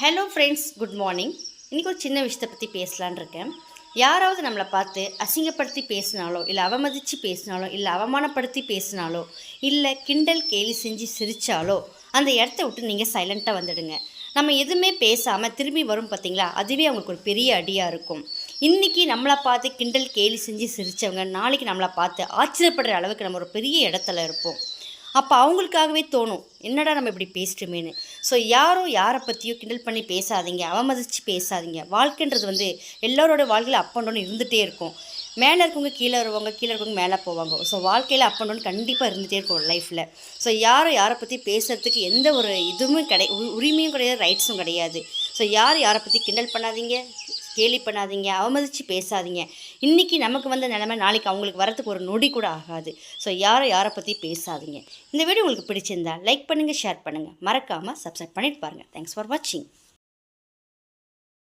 Hello friends, good morning. இன்றைக்கி ஒரு சின்ன விஷயத்தை பற்றி பேசலான் இருக்கேன். யாராவது நம்மளை பார்த்து அசிங்கப்படுத்தி பேசினாலோ, இல்லை அவமதித்து பேசினாலோ, இல்லை அவமானப்படுத்தி பேசினாலோ, இல்லை கிண்டல் கேலி செஞ்சு சிரித்தாலோ, அந்த இடத்த விட்டு நீங்கள் சைலண்ட்டாக வந்துடுங்க. நம்ம எதுவுமே பேசாமல் திரும்பி வரும் பார்த்திங்களா, அதுவே அவங்களுக்கு ஒரு பெரிய அடியாக இருக்கும். இன்றைக்கி நம்மளை பார்த்து கிண்டல் கேலி செஞ்சு சிரித்தவங்க நாளைக்கு நம்மளை பார்த்து ஆச்சரியப்படுற அளவுக்கு நம்ம ஒரு பெரிய இடத்துல இருப்போம். அப்போ அவங்களுக்காகவே தோணும், என்னடா நம்ம இப்படி பேசிட்டோமேனு. ஸோ யாரும் யாரை பற்றியோ கிண்டல் பண்ணி பேசாதீங்க, அவமதித்து பேசாதீங்க. வாழ்க்கைன்றது எல்லோரோட வாழ்க்கையில் அப் அண்ட் டவுன் இருந்துகிட்டே இருக்கும். மேலே இருக்கவங்க கீழே வருவாங்க, கீழே இருக்கவங்க மேலே போவாங்க. ஸோ வாழ்க்கையில் அப் அண்ட் டவுன் கண்டிப்பாக இருந்துகிட்டே இருக்கும் லைஃப்பில். ஸோ யாரை பற்றி பேசுகிறதுக்கு எந்த ஒரு இதுவும் உரிமையும் கிடையாது, ரைட்ஸும் கிடையாது. ஸோ யாரை பற்றி கிண்டல் பண்ணாதீங்க, கேலி பண்ணாதீங்க, அவமதித்து பேசாதீங்க. இன்றைக்கி நமக்கு வந்த நிலைமை நாளைக்கு அவங்களுக்கு வரத்துக்கு ஒரு நொடி கூட ஆகாது. ஸோ யாரை பற்றி பேசாதீங்க. இந்த வீடியோ உங்களுக்கு பிடிச்சிருந்தா லைக் பண்ணுங்கள், ஷேர் பண்ணுங்கள், மறக்காமல் சப்ஸ்கிரைப் பண்ணிட்டு பாருங்கள். தேங்க்ஸ் ஃபார் வாட்சிங்.